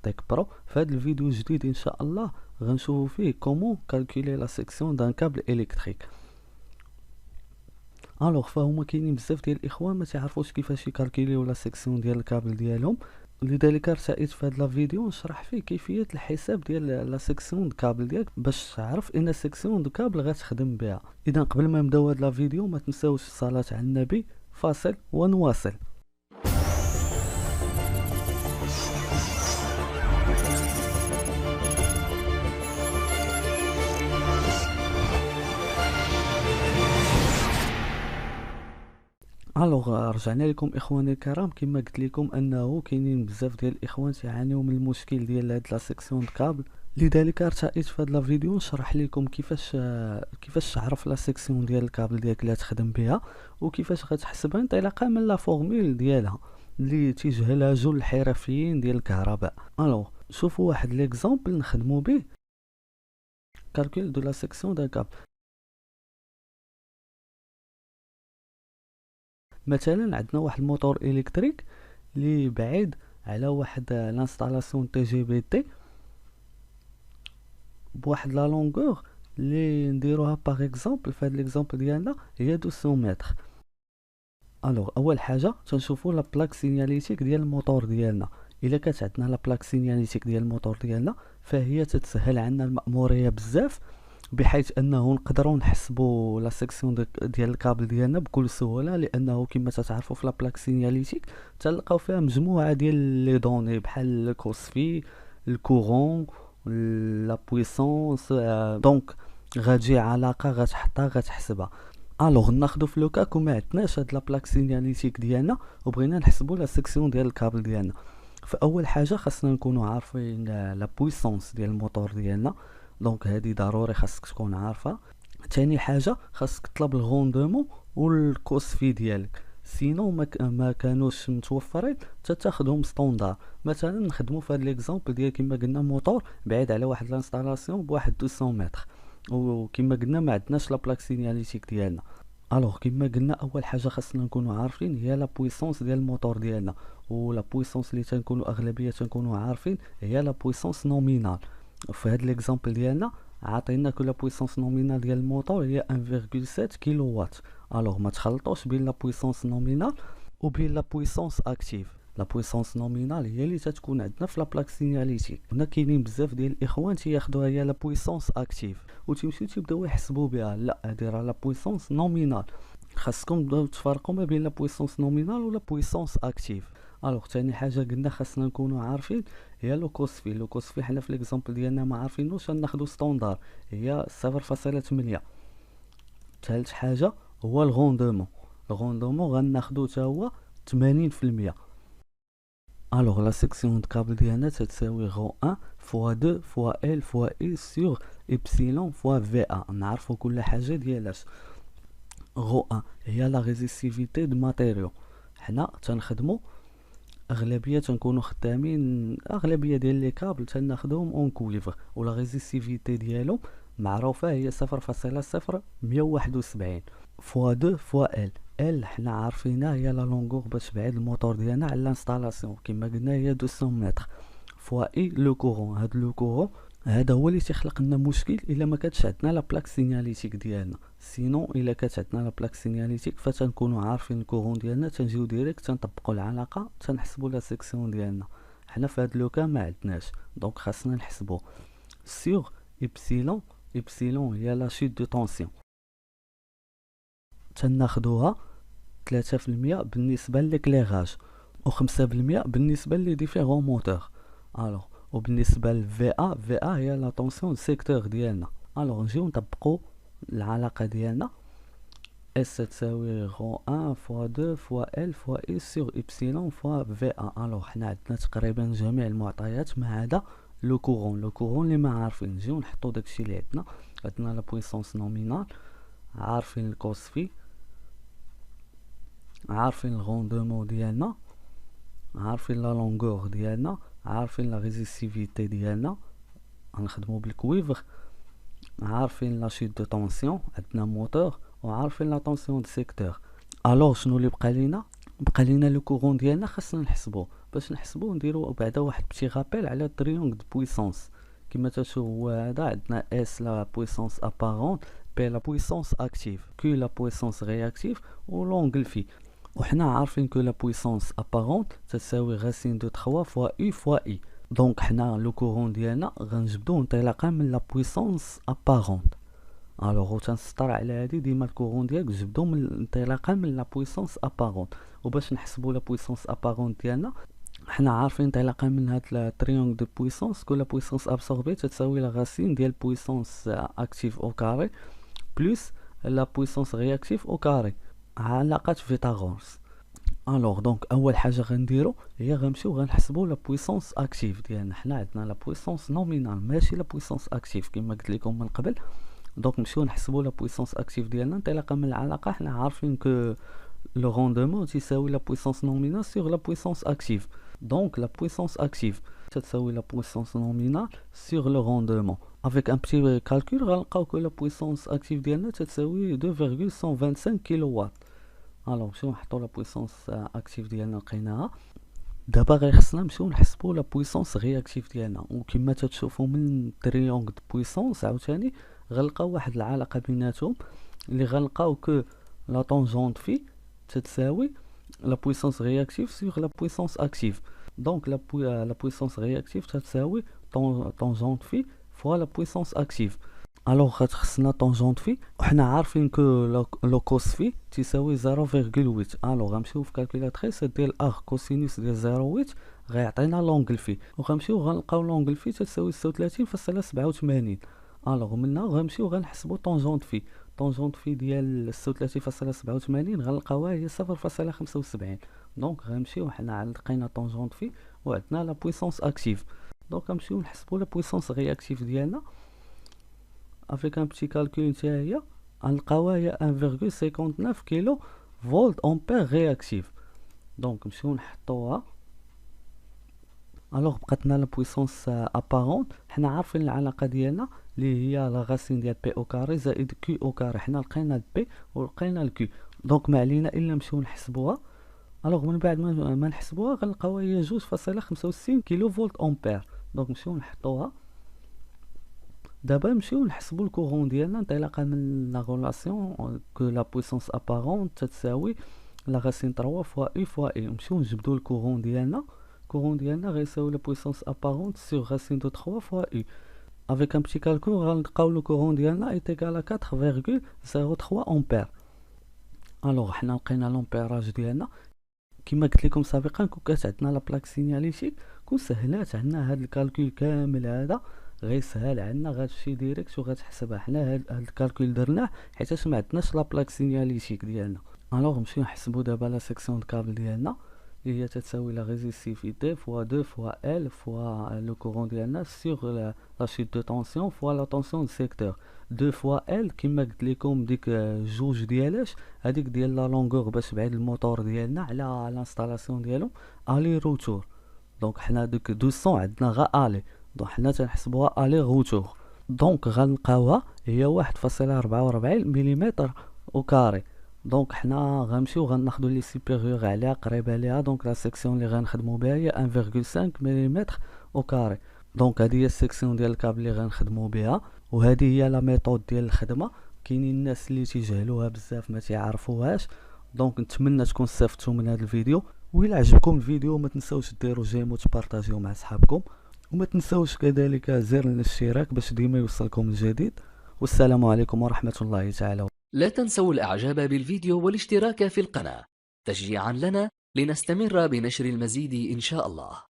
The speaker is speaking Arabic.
تيك برو. في هذا الفيديو الجديد ان شاء الله غنشوفوا فيه كومون كالكولي لا سيكسيون دان كابل الكتريك. الوغ فهما كاينين بزاف ديال الاخوان ما تعرفوش كيفاش يكالكوليو لا سيكسيون ديال الكابل ديالهم، لذلك ارتأيت في هذا لا فيديو نشرح فيه كيفيه الحساب ديال لا سيكسيون د كابل ديالك باش تعرف ان سيكسيون د كابل غتخدم بها. اذا قبل ما نبداو هذا لا فيديو ما تنساوش الصلاه على النبي. فاصل ونواصل. الوغ رجعنا لكم اخواني الكرام. كما قلت لكم انه كاينين بزاف ديال الاخوان تعانيو من المشكل ديال هاد لا سيكسيون د كابل، لذلك ارتأيت في هاد لا فيديو نشرح لكم كيفاش تعرف لا سيكسيون ديال الكابل ديالك اللي تخدم بها، وكيفاش غتحسبها انطلاقا من لا فورمول ديالها اللي تيجهلها جل الحرفيين ديال الكهرباء. الوغ شوفوا واحد ليكزامبل نخدموا به كالكول دو لا سيكسيون دو كابل. مثلا عندنا واحد الموتور الكتريك اللي بعيد على واحد لانستالاسيون تي جي بي تي بواحد لا لونغور اللي نديروها باغ اكزومبل في هاد ليكزامبل ديالنا هي 200 متر. الوغ اول حاجه تنشوفوا لا بلاك سينياليتيك ديال الموتور ديالنا. الا كانت عندنا لا بلاك سينياليتيك ديال الموتور ديالنا فهي تتسهل عنا المأموريه بزاف، بحيث انه نقدروا نحسبوا لا سيكسيون ديال الكابل ديالنا بكل سهوله، لانه كما تتعرفوا في لا بلاك سينياليتيك تلقاو فيها مجموعه ديال لي دوني بحال الكوسفي، الكورون، لا بويسونس. دونك غتجي علاقه غتحطها غتحسبها. الوغ ناخدو في لوكا كون ما عندناش هاد لا بلاك سينياليتيك ديالنا وبغينا نحسبوا لا سيكسيون ديال الكابل ديالنا. فاول حاجه خاصنا نكونوا عارفين لا بويسونس ديال الموتور ديالنا، دونك هذه ضروري خاصك تكون عارفها. ثاني حاجه خاصك تطلب الغوندومون والكوسفي ديالك، سينو ما كانوش متوفرين تاخذهم ستوندار. مثلا نخدموا في هذا ليكزامبل ديال كما قلنا موتور بعيد على واحد لانستالاسيون بواحد 200 متر، وكما قلنا ما عندناش لا بلاك سينياليتيك ديالنا. الوغ كما قلنا اول حاجه خاصنا نكونوا عارفين هي لا بويسونس ديال الموتور ديالنا، ولا بويسونس اللي تنكونوا اغلبيه تنكونوا عارفين هي لا بويسونس نومينال. في هذا ليكزامبل ديالنا عطينا كل لا بويسونس نومينال ديال الموتور هي 1.7 كيلو وات. الوغ ما تخلطوش بين لا بويسونس نومينال وبين لا بويسونس اكتيف. لا بويسونس نومينال هي اللي تتكون عندنا في لا بلاك سينياليتيك. هنا كاينين بزاف ديال الاخوان تياخذوها هي لا بويسونس اكتيف وتيمشيو تيبداو يحسبوا بها. لا، هادي راه لا بويسونس نومينال. خاصكم تبداو تفرقوا ما بين لا بويسونس نومينال ولا بويسونس اكتيف. الوغ ثاني حاجه قلنا خاصنا نكونوا عارفين هي لو كوسفي. لو كوسفي حنا في ليكزامبل ديالنا ما عارفينوش غناخذوا ستوندار هي 0.8. ثالث حاجه هو الغوندومون. الغوندومون غناخذو حتى هو 80%. الوغ لا سيكسيون د كابل ديالنا تتساوي غو 1 فوا 2 فوا ال فوا اي سور ايبسيلون فوا في ا. نعرفوا كل حاجه ديالاش. غو 1 هي لا ريزيستيفيتي د ماتيريو. حنا تنخدمو اغلبيه تنكونوا خدامين اغلبيه ديال لي كابل تناخذوهم اون كويفر، ولا ريزيستيفيتي ديالو معروفه هي 0.0171 فوا 2 فوا ال. ال حنا عارفينها هي لا لونغور باش بعيد الموتور ديالنا على الانستالاسيون كما قلنا هي 200 متر، فوا اي لو كورون. هاد لو كورون هذا هو اللي تيخلق لنا مشكل الا ما كانتش عندنا لا بلاك سينياليتيك ديالنا. سينو الا كانت عندنا لا بلاك سينياليتيك فتنكونوا عارفين الكورون ديالنا تنجيو ديريكت تنطبقوا العلاقه تنحسبوا لا سيكسيون ديالنا. حنا في هاد لوكا ما عندناش، دونك خاصنا نحسبوا سيغ ايبسيلون. ايبسيلون هي لا شوت دو طونسيون تناخدوها 3% بالنسبه للكليغاج و5% بالنسبه لي ديفيرون موتور. الوغ وبالنسبه لفي ا، في ا هي لا طونسيون سيكتور ديالنا. الوغ نجيو نطبقوا العلاقه ديالنا اس تساوي غو 1 فوا 2 فوا ال فوا اي سور ايبسيلون فوا في ا. الوغ حنا عندنا تقريبا جميع المعطيات ما عدا لو كورون. لو كورون اللي ما عارفين نجيو نحطو داكشي اللي عندنا لا بويسونس نومينال، عارفين الكوسفي، عارفين الغوندومون ديالنا، عارفين لا لونغور ديالنا، عارفين لا ريزيستيفيتي ديالنا غنخدمو بالكويفر، عارفين لا شيت دو طونسيون عندنا موتور، وعارفين لا طونسيون دو سيكتور. الوغ شنو اللي بقى لينا؟ بقى لينا لو كورون ديالنا خاصنا نحسبوه. باش نحسبوه نديرو بعدا واحد بتي رابيل على تريونغل دو بويسونس. كما تشوف هو هذا، عندنا اس لا بويسونس ابارونت، بي لا بويسونس اكتيف، كيو لا بويسونس رياكتيف، و لونغل في. وحنا عارفين كو لا بويسونس ابارونت تساوي غاسين دو 3 فوا اي فوا اي. دونك حنا لو كورون ديالنا غنجبدوه انطلاقا من لا بويسونس ابارونت. الوغ تنسطر على هادي، ديما الكورون ديالك جبدو من انطلاقا من لا بويسونس ابارونت. وباش نحسبو لا بويسونس ابارونت ديالنا، حنا عارفين انطلاقا من هاد التريونغل دو بويسونس كل بويسونس ابسوربي تساوي لا غاسين ديال بويسونس اكتيف او كاري بلس لا بويسونس رياكتيف او كاري، علاقة فيثاغورس. الوغ دونك اول حاجه غنديرو هي غنمشيو غنحسبو لا بويسونس اكتيف ديالنا. حنا عندنا لا بويسونس نومينال ماشي لا بويسونس اكتيف كما قلت لكم من قبل. دونك نمشيو نحسبو لا بويسونس اكتيف ديالنا انطلاقا من العلاقه. حنا عارفين كو لو روندومون تساوي لا بويسونس نومينال سور لا بويسونس اكتيف. دونك لا بويسونس اكتيف تساوي لا بويسونس نومينال سور لو روندومون. افيك ان بتي كالكول غنلقاو كو لا بويسونس اكتيف ديالنا تساوي 2.125 كيلو وات. الوغ نمشيو نحطو لا بويسونس اكتيف ديالنا لقيناها. دابا غير خصنا نمشيو نحسبو لا بويسونس رياكتيف ديالنا. وكما تتشوفوا من التريونغل دو بويسونس عاوتاني غنلقاو واحد العلاقه بيناتهم، اللي غنلقاو كو لا طونجونت في تتساوي لا بويسونس رياكتيف سور لا بويسونس اكتيف. دونك لا بويسونس رياكتيف تتساوي طونجونت في فوا لا بويسونس اكتيف. الوغ خصنا طونجونت في، وحنا عارفين كو لو كوس في تساوي 0.8. الوغ غنمشيو في كالكولاتريس ديال ار كوسينوس ديال 0.8 غيعطينا لونغل في، وغنمشيو غنلقاو لونغل في تساوي 36.87. الوغ منها غنمشيو غنحسبو طونجونت في. طونجونت في ديال 36.87 غنلقاوها هي 0.75. دونك غنمشيو حنا لقينا طونجونت في وعندنا لا بويسونس اكتيف. دونك غنمشيو نحسبو لا بويسونس رياكتيف ديالنا. افيك ان بتي كالكول نتايا هي غنلقاوها هي 1.59 كيلو فولت امبير رياكتيف. دونك نمشيو نحطوها. الوغ بقاتنا لا بويسونس ابارونت. حنا عارفين العلاقه ديالنا اللي هي لا غاسين ديال بي او كاري زائد كيو او كاري. حنا لقينا بي ولقينا الكيو، دونك ما علينا الا نمشيو نحسبوها. الوغ من بعد ما نحسبوها غنلقاوها هي 2.65 كيلو فولت امبير. دونك نمشيو نحطوها. دابا نمشيو نحسبو الكورون ديالنا انطلاقا من لا غولاسيون كو لا بويسونس ابارونت تساوي لا غاسين 3 فوا اي فوا اي. نمشيو نجبدو الكورون ديالنا. الكورون ديالنا غيساوي لا بويسونس ابارونت سور غاسين دو 3 فوا اي. افيك ان بتي كالكول غنلقاو لو كورون ديالنا اي تيكال 4.03 امبير. الوغ حنا لقينا لومبيراج ديالنا. كما قلت لكم سابقا كون كانت عندنا لا بلاك سينياليتيك كون سهلات عندنا هاد الكالكول كامل هذا غير سهل عندنا، غتمشي ديريكت وغتحسبها. حنا هاد الكالكول درناه حيتاش ما عندناش لا بلاك سينياليتيك ديالنا. الوغ نمشيو نحسبو دابا لا سيكسيون د كابل ديالنا اللي هي تساوي لا ريزيستيفيتي فوا 2 فوا ال فوا لو كورون ديالنا سور لا شيت دو طونسيون فوا لا طونسيون دو سيكتور. 2 فوا ال كما قلت لكم ديك جوج ديالاش هذيك ديال لا لونغور باش بعيد الموتور ديالنا على لانستالاسيون ديالو الي روتور. دونك حنا دوك 200 عندنا غا الي، دونك حنا تنحسبوها الي روتور. دونك غنلقاوها هي 1.44 مليمتر او كاري. دونك حنا غنمشيو غناخدو لي سوبيريور عليها قريبه ليها. دونك لا سيكسيون اللي غنخدمو بها هي 1.5 مليمتر او كاري. دونك هذه هي السيكسيون ديال الكابل اللي غنخدمو بها، وهذه هي لا ميثود ديال الخدمه. كاينين الناس اللي تيجهلوها بزاف ما تعرفوهاش. دونك نتمنى تكون استفدتوا من هذا الفيديو، وإلا عجبكم الفيديو ما تنساوش ديروا جيم وتبارطاجيو مع صحابكم، وما تنساوش كذلك زر الاشتراك باش ديما يوصلكم الجديد. والسلام عليكم ورحمة الله تعالى. لا تنسوا الإعجاب بالفيديو والاشتراك في القناة تشجيعا لنا لنستمر بنشر المزيد إن شاء الله.